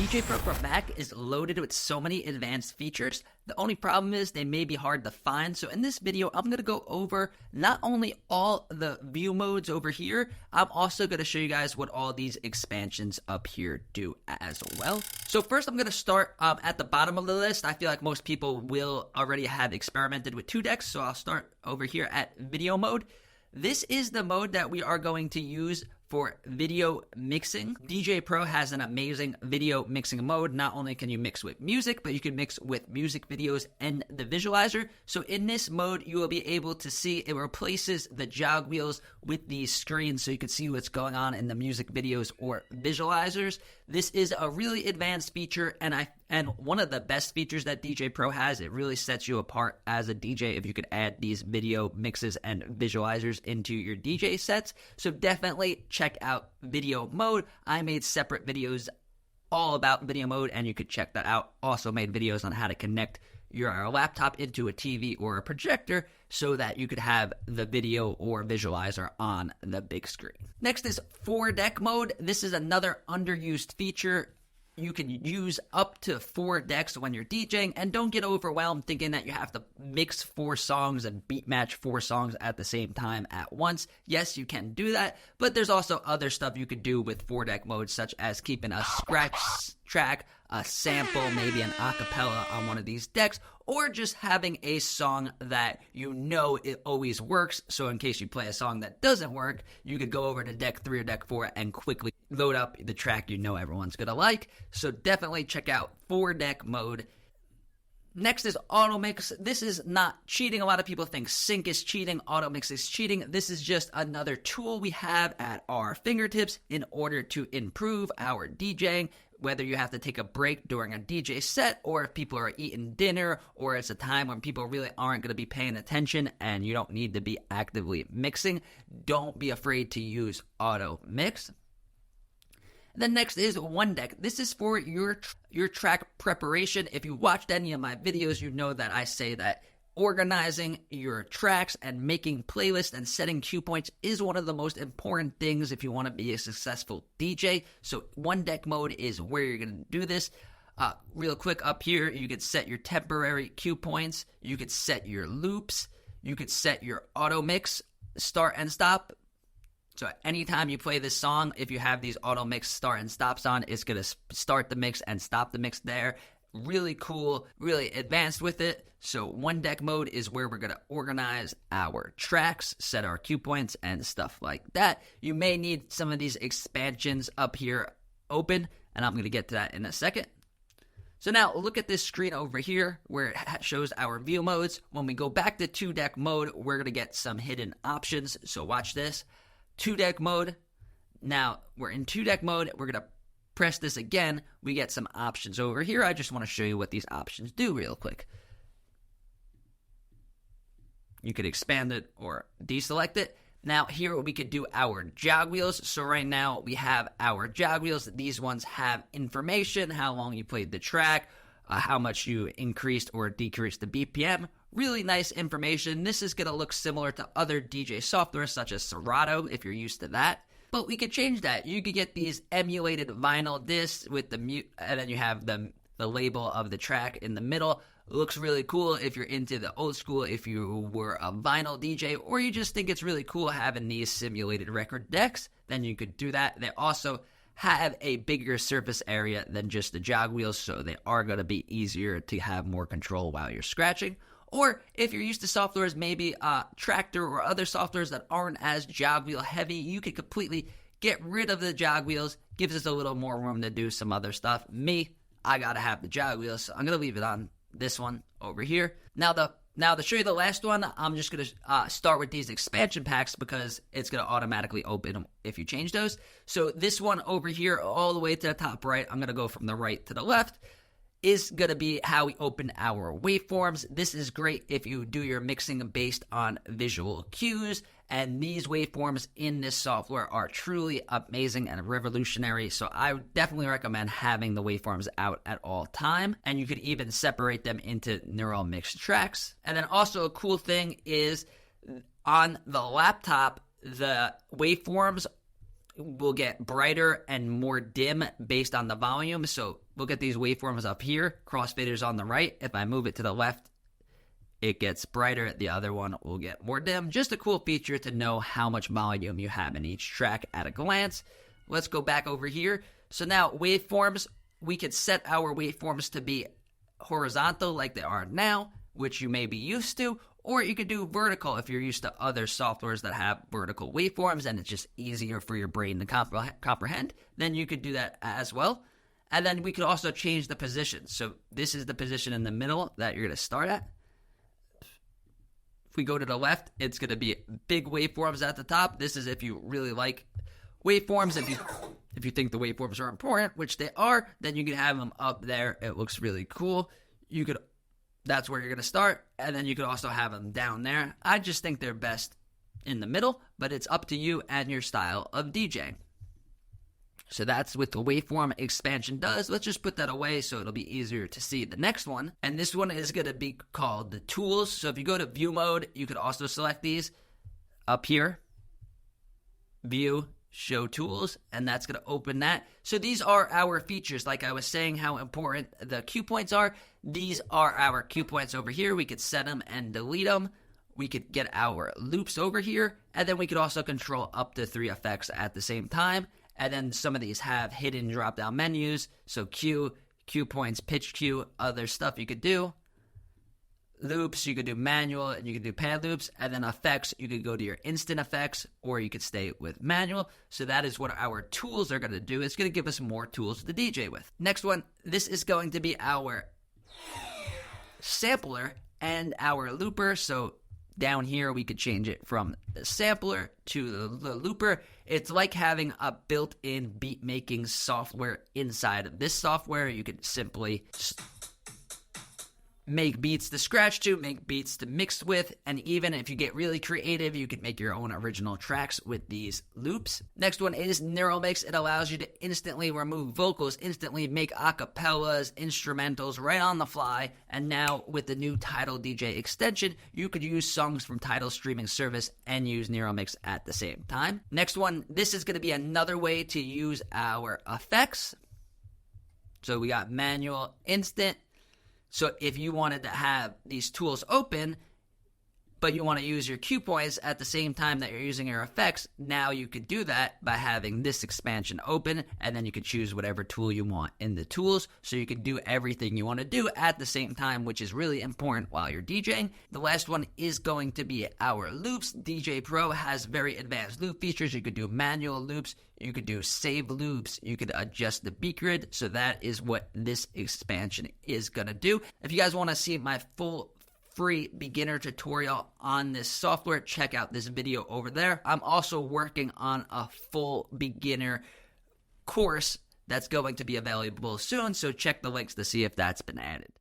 Djay Pro for Mac is loaded with so many advanced features. The only problem is they may be hard to find. So in this video, I'm going to go over not only all the view modes over here, I'm also going to show you guys what all these expansions up here do as well. So first, I'm going to start at the bottom of the list. I feel like most people will already have experimented with 2 decks. So I'll start over here at video mode. This is the mode that we are going to use for video mixing. Djay Pro has an amazing video mixing mode. Not only can you mix with music, but you can mix with music videos and the visualizer. So in this mode, you will be able to see it replaces the jog wheels with these screens so you can see what's going on in the music videos or visualizers. This is a really advanced feature, and one of the best features that Djay Pro has. It really sets you apart as a DJ if you could add these video mixes and visualizers into your DJ sets. So definitely check out video mode. I made separate videos all about video mode, and you could check that out. Also made videos on how to connect your laptop into a TV or a projector so that you could have the video or visualizer on the big screen. Next is 4-deck mode. This is another underused feature. You can use up to 4 decks when you're DJing, and don't get overwhelmed thinking that you have to mix 4 songs and beat match 4 songs at the same time at once. Yes, you can do that, but there's also other stuff you could do with 4-deck mode, such as keeping a scratch track, a sample, maybe an acapella on one of these decks, or just having a song that you know it always works. So in case you play a song that doesn't work, you could go over to deck 3 or deck 4 and quickly load up the track you know everyone's gonna like. So definitely check out 4-deck mode. Next is auto mix. This is not cheating. A lot of people think sync is cheating, auto mix is cheating. This is just another tool we have at our fingertips in order to improve our DJing. Whether you have to take a break during a DJ set, or if people are eating dinner, or it's a time when people really aren't going to be paying attention and you don't need to be actively mixing, don't be afraid to use auto mix. Then next is 1-deck. This is for your track preparation. If you watched any of my videos, you know that I say that organizing your tracks and making playlists and setting cue points is one of the most important things if you want to be a successful DJ. So 1-deck mode is where you're going to do this. Real quick up here, you could set your temporary cue points. You could set your loops. You could set your auto mix, start and stop. So anytime you play this song, if you have these auto mix start and stops on, it's going to start the mix and stop the mix there. Really cool, really advanced with it. So 1-deck mode is where we're going to organize our tracks, set our cue points, and stuff like that. You may need some of these expansions up here open, and I'm going to get to that in a second. So now look at this screen over here where it shows our view modes. When we go back to 2-deck mode, we're going to get some hidden options. So watch this. 2-deck mode. Now we're in 2-deck mode. We're going to press this again, we get some options over here. I just want to show you what these options do real quick. You could expand it or deselect it. Now here we could do our jog wheels. So right now we have our jog wheels. These ones have information, how long you played the track, how much you increased or decreased the BPM. Really nice information. This is going to look similar to other DJ software such as Serato if you're used to that. But we could change that. You could get these emulated vinyl discs with the mute, and then you have the label of the track in the middle. It looks really cool if you're into the old school, if you were a vinyl DJ, or you just think it's really cool having these simulated record decks, then you could do that. They also have a bigger surface area than just the jog wheels, so they are going to be easier to have more control while you're scratching. Or if you're used to softwares, maybe Tractor or other softwares that aren't as jog wheel heavy, you could completely get rid of the jog wheels. Gives us a little more room to do some other stuff. Me, I gotta have the jog wheels, so I'm gonna leave it on this one over here. Now to show you the last one, I'm just gonna start with these expansion packs because it's gonna automatically open if you change those. So this one over here, all the way to the top right, I'm gonna go from the right to the left, is going to be how we open our waveforms. This is great if you do your mixing based on visual cues, and these waveforms in this software are truly amazing and revolutionary, so I would definitely recommend having the waveforms out at all time, and you could even separate them into neural mixed tracks. And then also a cool thing is on the laptop, the waveforms will get brighter and more dim based on the volume. So look at these waveforms up here, crossfaders on the right. If I move it to the left, it gets brighter. The other one will get more dim. Just a cool feature to know how much volume you have in each track at a glance. Let's go back over here. So now waveforms, we could set our waveforms to be horizontal like they are now, which you may be used to, or you could do vertical if you're used to other softwares that have vertical waveforms and it's just easier for your brain to comprehend. Then you could do that as well. And then we could also change the position. So this is the position in the middle that you're going to start at. If we go to the left, it's going to be big waveforms at the top. This is if you really like waveforms. If you think the waveforms are important, which they are, then you can have them up there. It looks really cool. That's where you're going to start, and then you could also have them down there. I just think they're best in the middle, but it's up to you and your style of DJing. So that's what the waveform expansion does. Let's just put that away so it'll be easier to see the next one. And this one is going to be called the tools. So if you go to view mode, you could also select these up here. View, show tools, and that's going to open that. So these are our features. Like I was saying, how important the cue points are. These are our cue points over here. We could set them and delete them. We could get our loops over here, and then we could also control up to 3 effects at the same time. And then some of these have hidden drop-down menus. So cue points, pitch cue, other stuff you could do. Loops, you could do manual, and you could do pad loops. And then effects, you could go to your instant effects, or you could stay with manual. So that is what our tools are going to do. It's going to give us more tools to DJ with. Next one, this is going to be our sampler and our looper. So down here, we could change it from the sampler to the looper. It's like having a built-in beat-making software inside of this software. You could simply make beats to scratch to, make beats to mix with, and even if you get really creative, you can make your own original tracks with these loops. Next one is Neural Mix. It allows you to instantly remove vocals, instantly make acapellas, instrumentals right on the fly, and now with the new Tidal DJ extension, you could use songs from Tidal streaming service and use Neural Mix at the same time. Next one, this is going to be another way to use our effects. So we got manual, instant. So if you wanted to have these tools open, but you want to use your cue points at the same time that you're using your effects, now you could do that by having this expansion open, and then you could choose whatever tool you want in the tools, so you can do everything you want to do at the same time, which is really important while you're DJing. The last one is going to be our loops. DJ Pro has very advanced loop features. You could do manual loops, you could do save loops, you could adjust the beat grid, so that is what this expansion is going to do. If you guys want to see my full free beginner tutorial on this software, check out this video over there. I'm also working on a full beginner course that's going to be available soon, so check the links to see if that's been added.